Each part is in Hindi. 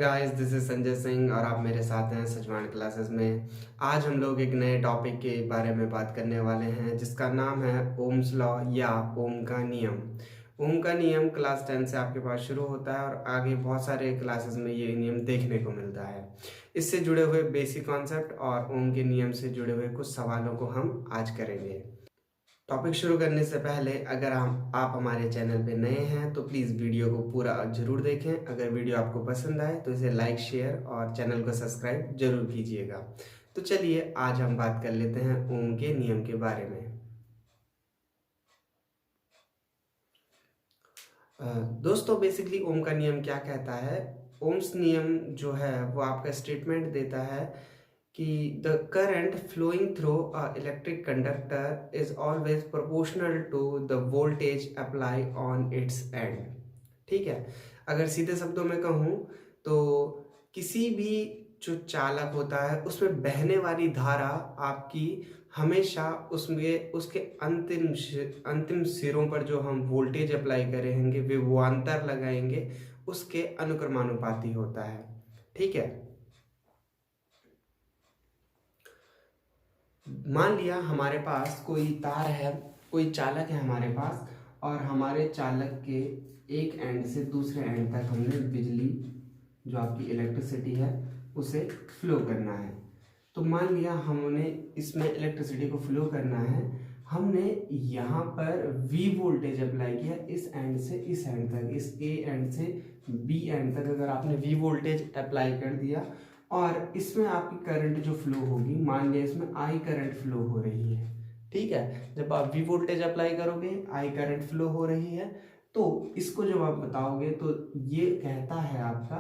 Guys, this is Sanjay Singh और आप मेरे साथ हैं सजवान क्लासेस में। आज हम लोग एक नए टॉपिक के बारे में बात करने वाले हैं जिसका नाम है ओम्स लॉ या ओम का नियम। ओम का नियम क्लास 10 से आपके पास शुरू होता है और आगे बहुत सारे क्लासेस में ये नियम देखने को मिलता है। इससे जुड़े हुए बेसिक कॉन्सेप्ट और ओम के नियम से जुड़े हुए कुछ सवालों को हम आज करेंगे। टॉपिक शुरू करने से पहले अगर आप हमारे चैनल पे नए हैं तो प्लीज़ वीडियो को पूरा जरूर देखें। अगर वीडियो आपको पसंद आए तो इसे लाइक, शेयर और चैनल को सब्सक्राइब जरूर कीजिएगा। तो चलिए आज हम बात कर लेते हैं ओम के नियम के बारे में। दोस्तों, बेसिकली ओम का नियम क्या कहता है? ओम्स नियम जो है वो आपका स्टेटमेंट देता है कि the current flowing through a electric conductor is always proportional to the voltage apply on its end. ठीक है, अगर सीधे शब्दों में कहूँ तो किसी भी जो चालक होता है उसमें बहने वाली धारा आपकी हमेशा उसमें उसके अंतिम सिरों पर जो हम वोल्टेज अप्लाई करेंगे, विभवांतर लगाएंगे, उसके अनुक्रमानुपाती होता है। ठीक है, मान लिया हमारे पास कोई तार है, कोई चालक है हमारे पास, और हमारे चालक के एक एंड से दूसरे एंड तक हमने बिजली, जो आपकी इलेक्ट्रिसिटी है, उसे फ्लो करना है। तो मान लिया हमने इसमें इलेक्ट्रिसिटी को फ्लो करना है, हमने यहाँ पर V वोल्टेज अप्लाई किया इस एंड से इस एंड तक, इस A एंड से B एंड तक अगर आपने V वोल्टेज अप्लाई कर दिया और इसमें आपकी करंट जो फ्लो होगी, मान लिया इसमें I करंट फ्लो हो रही है। ठीक है, जब आप V वोल्टेज अप्लाई करोगे, I करंट फ्लो हो रही है, तो इसको जब आप बताओगे तो ये कहता है आपका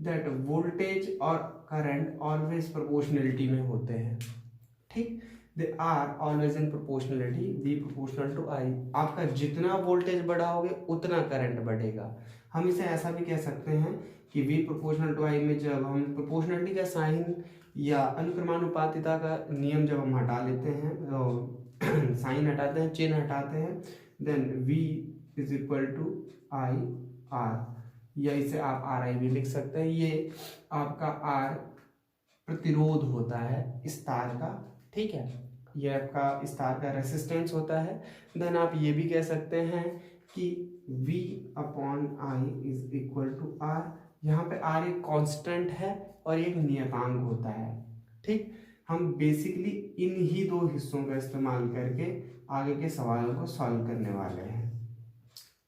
दैट वोल्टेज और करंट ऑलवेज प्रोपोर्शनलिटी में होते हैं। ठीक, they are always in proportionality, V proportional to I। आपका जितना वोल्टेज बढ़ाओगे उतना करंट बढ़ेगा। हम इसे ऐसा भी कह सकते हैं कि V प्रोपोर्शनल टू I में जब हम प्रोपोर्शनलिटी का साइन या अनुक्रमानुपातिता का नियम जब हम हटा लेते हैं, साइन हटाते हैं, चिन्ह हटाते हैं, then V is equal to I R, या इसे आप RI भी लिख सकते हैं। ये आपका R प्रतिरोध होता है इस तार का। ठीक है, ये आपका इस तार का रेसिस्टेंस होता है। देन आप ये भी कह सकते हैं कि V upon I is equal to R। यहाँ पे R एक कांस्टेंट है और एक नियतांक होता है। ठीक, हम बेसिकली इन ही दो हिस्सों का इस्तेमाल करके आगे के सवालों को सॉल्व करने वाले हैं।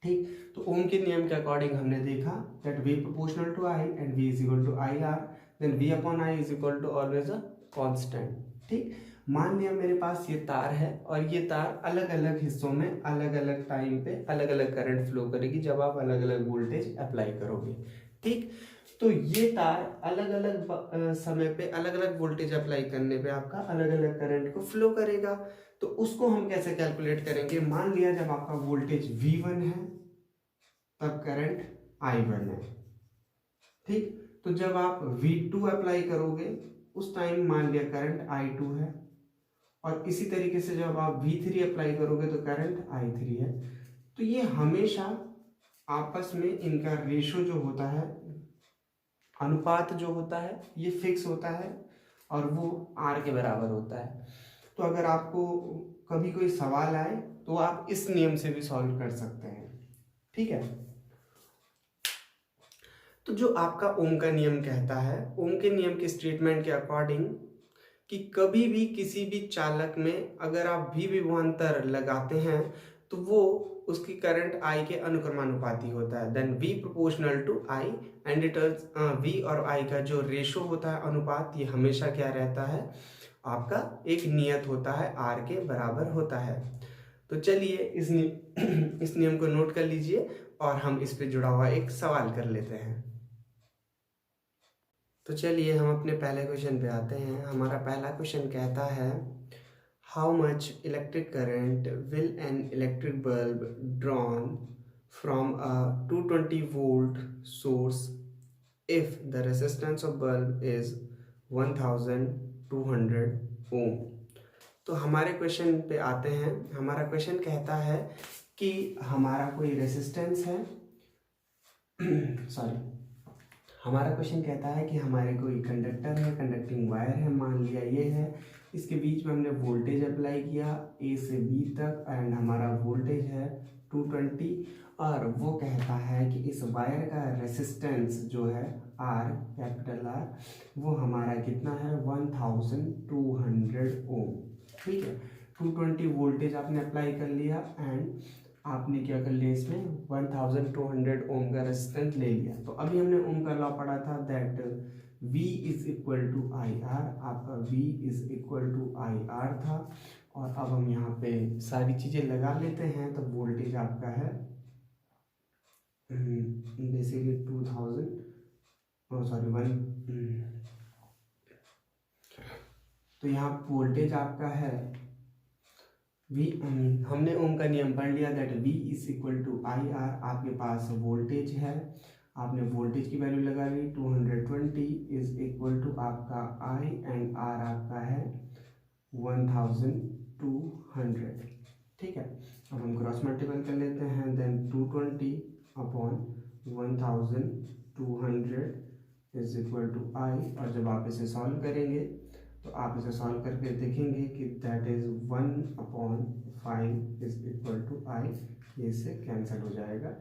ठीक, तो ओम के नियम के अकॉर्डिंग हमने देखा that V proportional to I and V is equal to IR, then V upon I is equal to always a constant. ठीक, मान लिया मेरे पास ये तार है और ये तार अलग अलग हिस्सों में अलग अलग टाइम पे अलग अलग करंट फ्लो करेगी जब आप अलग अलग वोल्टेज अप्लाई करोगे। ठीक, तो ये तार अलग अलग समय पे अलग अलग वोल्टेज अप्लाई करने पे आपका अलग अलग करंट को फ्लो करेगा। तो उसको हम कैसे कैलकुलेट करेंगे? मान लिया जब आपका वोल्टेज V1 है तब करंट I1 है। ठीक, तो जब आप V2 अप्लाई करोगे उस टाइम मान लिया करंट I2 है, और इसी तरीके से जब आप V3 अप्लाई करोगे तो करंट I3 है। तो ये हमेशा आपस में इनका रेशो जो होता है, अनुपात जो होता है, ये फिक्स होता है और वो R के बराबर होता है। तो अगर आपको कभी कोई सवाल आए तो आप इस नियम से भी सॉल्व कर सकते हैं। ठीक है, तो जो आपका ओम का नियम कहता है, ओम के नियम के स्टेटमेंट के अकॉर्डिंग कि कभी भी किसी भी चालक में अगर आप V विभवांतर लगाते हैं तो वो उसकी करंट I के अनुक्रमानुपाती होता है। Then V proportional to I and it V और I का जो रेशो होता है, अनुपात, ये हमेशा क्या रहता है? आपका एक नियत होता है, R के बराबर होता है। तो चलिए इस नियम को नोट कर लीजिए और हम इस पे जुड़ा हुआ एक सवाल कर लेते हैं। तो चलिए हम अपने पहले क्वेश्चन पे आते हैं। हमारा पहला क्वेश्चन कहता है how much electric current will an electric bulb drawn from a 220 volt source if the resistance of bulb is 1200 ओम। तो हमारे क्वेश्चन पे आते हैं। हमारा क्वेश्चन कहता है कि हमारा कोई रेजिस्टेंस है सॉरी हमारा क्वेश्चन कहता है कि हमारे कोई कंडक्टर है, कंडक्टिंग वायर है, मान लिया ये है, इसके बीच में हमने वोल्टेज अप्लाई किया ए से बी तक एंड हमारा वोल्टेज है 220 और वो कहता है कि इस वायर का रेसिस्टेंस जो है आर, कैपिटल आर, वो हमारा कितना है 1200 ओम। ठीक है, 220 वोल्टेज आपने अप्लाई कर लिया एंड आपने क्या कर लिया, इसमें 1200 ओम का रेजिस्टेंस ले लिया। तो अभी हमने ओम का लॉ पढ़ा था that V is equal to I R, आपका V is equal to I R था। और अब हम यहाँ पे सारी चीज़ें लगा लेते हैं। तो वोल्टेज आपका है बेसिकली 2000 सॉरी 1, तो यहाँ वोल्टेज आपका है V, हमने ओम का नियम पढ़ लिया that V is equal to I R. आपके पास वोल्टेज है, आपने वोल्टेज की वैल्यू लगा ली 220 इज इक्वल टू आपका I एंड R आपका है 1200। ठीक है, अब हम क्रॉस मल्टीपल कर लेते हैं then 220 upon 1200 is equal to I। और जब आप इसे सॉल्व करेंगे तो आप इसे सॉल्व करके देखेंगे कि that is 1/5 is equal to I, ये इससे कैंसिल हो जाएगा।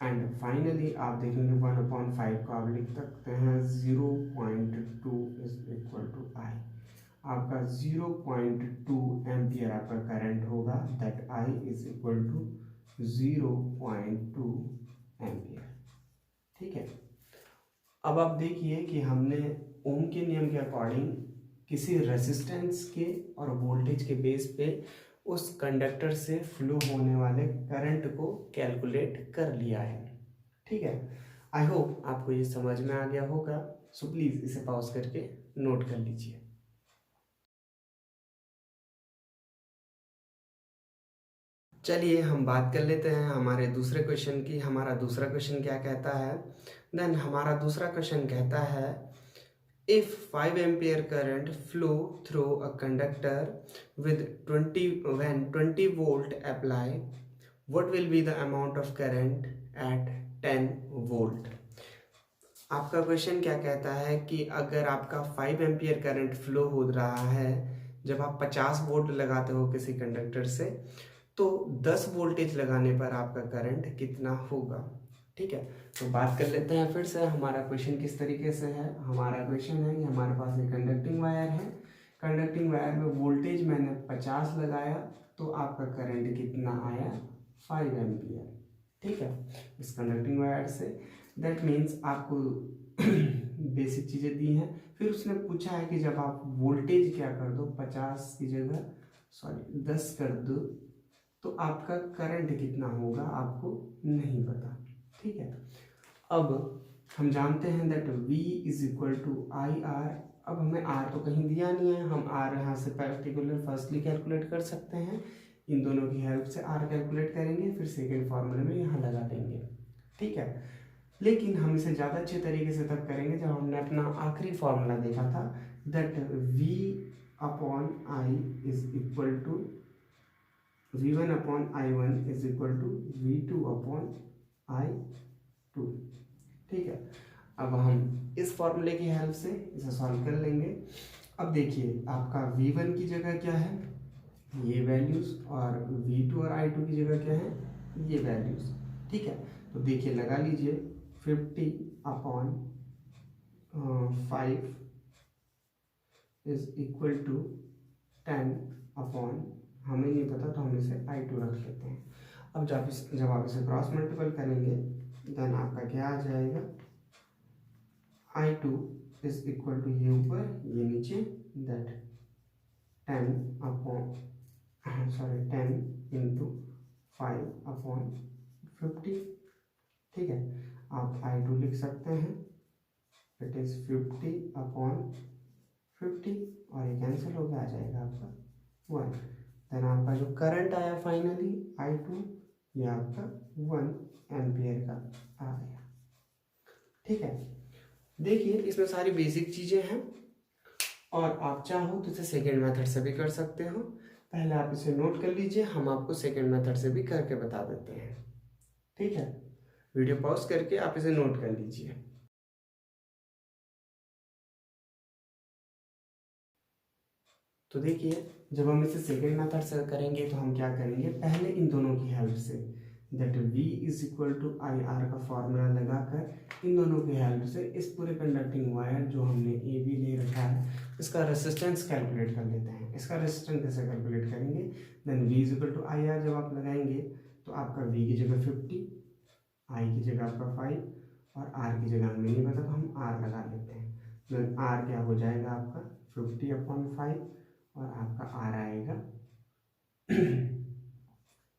एंड फाइनली आप देखेंगे 1/5 को आप लिख सकते हैं 0.2 इज इक्वल टू I। आपका 0.2 एम्पियर आपका करंट होगा that I is equal to 0.2 ampere. ठीक है, अब आप देखिए कि हमने ओम के नियम के अकॉर्डिंग किसी रेसिस्टेंस के और वोल्टेज के बेस पे उस कंडक्टर से फ्लो होने वाले करंट को कैलकुलेट कर लिया है। ठीक है, आई होप आपको ये समझ में आ गया होगा। सो प्लीज़ इसे पॉज करके नोट कर लीजिए। चलिए हम बात कर लेते हैं हमारे दूसरे क्वेश्चन की। हमारा दूसरा क्वेश्चन क्या कहता है, देन हमारा दूसरा क्वेश्चन कहता है if 5 ampere current flow through a conductor with 20 volt apply, what will be the amount of current at 10 volt? आपका क्वेश्चन क्या कहता है कि अगर आपका 5 एम्पियर करंट फ्लो हो रहा है, जब आप 50 वोल्ट लगाते हो किसी कंडक्टर से, तो 10 वोल्टेज लगाने पर आपका करंट कितना होगा। ठीक है, तो बात कर लेते हैं फिर से। हमारा क्वेश्चन किस तरीके से है, हमारा क्वेश्चन है कि हमारे पास एक कंडक्टिंग वायर है, कंडक्टिंग वायर में वोल्टेज मैंने 50 लगाया तो आपका करंट कितना आया 5 एम्पियर। ठीक है, इस conducting wire say that means आपको बेसिक चीज़ें दी हैं। फिर उसने पूछा है कि जब आप वोल्टेज क्या कर दो 50 की जगह 10 कर दो तो आपका करंट कितना होगा आपको नहीं पता। ठीक है, अब हम जानते हैं that V is equal to I R. अब हमें R तो कहीं दिया नहीं है, हम R यहाँ से पर्टिकुलर फर्स्टली कैलकुलेट कर सकते हैं। इन दोनों की हेल्प से R कैलकुलेट करेंगे, फिर सेकेंड फार्मूले में यहाँ लगा देंगे। ठीक है, लेकिन हम इसे ज़्यादा अच्छे तरीके से तब करेंगे जब हमने अपना आखिरी फार्मूला देखा था that V upon I is equal to V1 upon I1 is equal to V2 upon I2। ठीक है, अब हम इस फॉर्मूले की हेल्प से इसे सॉल्व कर लेंगे। अब देखिए आपका V1 की जगह क्या है, ये वैल्यूज, और V2 और I2 की जगह क्या है, ये वैल्यूज। ठीक है, तो देखिए लगा लीजिए 50 upon 5 is equal to 10 upon, हमें नहीं पता तो हम इसे I2 रख लेते हैं। अब जब आप इसे क्रॉस मल्टीपल करेंगे देन आपका क्या आ जाएगा, I2 इज इक्वल टू ये ऊपर ये नीचे दैट 10 इंटू 5 अपॉन 50। ठीक है, आप I2 लिख सकते हैं, इट इज 50 अपॉन 50 और ये कैंसिल हो गया, आ जाएगा आपका 1। देन आपका जो करंट आया फाइनली I2, ये आपका 1 एम्पियर का आ गया। ठीक है, देखिए इसमें सारी बेसिक चीज़ें हैं और आप चाहो तो इसे सेकेंड मेथड से भी कर सकते हो। पहले आप इसे नोट कर लीजिए, हम आपको सेकेंड मेथड से भी करके बता देते हैं। ठीक है, वीडियो पॉज करके आप इसे नोट कर लीजिए। तो देखिए जब हम इसे सेकेंड मेथड से करेंगे तो हम क्या करेंगे, पहले इन दोनों की हेल्प से that V is equal to I R का फॉर्मूला लगाकर इन दोनों की हेल्प से इस पूरे कंडक्टिंग वायर जो हमने ए बी ले रखा है इसका रेसिस्टेंस कैलकुलेट कर लेते हैं। इसका रेसिस्टेंस कैसे कैलकुलेट करेंगे, then V is equal to I R जब आप लगाएंगे तो आपका V की जगह 50, I की जगह आपका 5 और R की जगह हमें नहीं पता तो हम R लगा लेते हैं। देन R क्या हो जाएगा आपका 50/5 और आपका R आएगा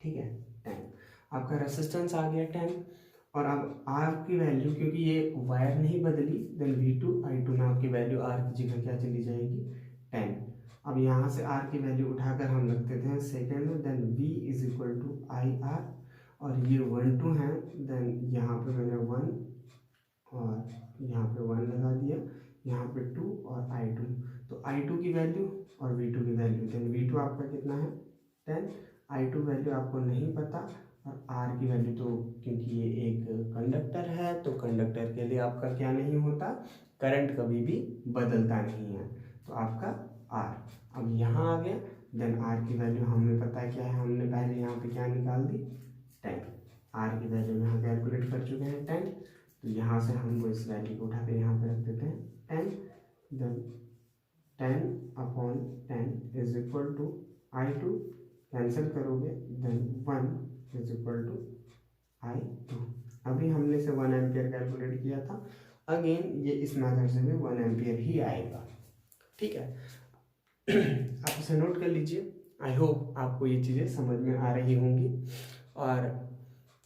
ठीक है 10। आपका रेसिस्टेंस आ गया 10 और अब R की वैल्यू क्योंकि ये वायर नहीं बदली देन V2 में आपकी वैल्यू R की जगह क्या चली जाएगी 10। अब यहाँ से R की वैल्यू उठाकर हम रख देते हैं सेकेंड में, then V is equal to I R और ये 1 2 हैं, देन यहाँ पे मैंने 1 और यहाँ पे 1 लगा दिया, यहाँ पे 2 और I2। तो I2 की वैल्यू और V2 की वैल्यू, देन V2 आपका कितना है 10, I2 वैल्यू आपको नहीं पता और R की वैल्यू तो क्योंकि ये एक कंडक्टर है तो कंडक्टर के लिए आपका क्या नहीं होता, करंट कभी भी बदलता नहीं है, तो आपका R अब यहाँ आ गया। देन R की वैल्यू हमें पता है क्या है, हमने पहले यहाँ पे क्या निकाल दी 10, R की वैल्यू यहाँ कैलकुलेट कर चुके हैं 10, तो यहाँ से हम वो इस वैल्यू को उठा के यहाँ पे रख देते हैं 10, then 10/10 is equal to I2 cancel करोगे then 1 is equal to I2। अभी हमने से 1 एम्पियर कैलकुलेट किया था, अगेन ये इस मेथड से भी 1 एम्पियर ही आएगा। ठीक है आप इसे नोट कर लीजिए। आई होप आपको ये चीज़ें समझ में आ रही होंगी और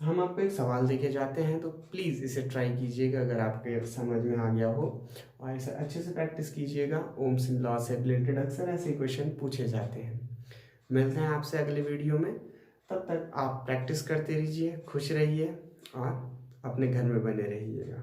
हम आपको एक सवाल देके जाते हैं तो प्लीज़ इसे ट्राई कीजिएगा अगर आपके समझ में आ गया हो और इसे अच्छे से प्रैक्टिस कीजिएगा। ओम्स लॉ से रिलेटेड अक्सर ऐसे क्वेश्चन पूछे जाते हैं। मिलते हैं आपसे अगले वीडियो में, तब तक आप प्रैक्टिस करते रहिए, खुश रहिए और अपने घर में बने रहिएगा।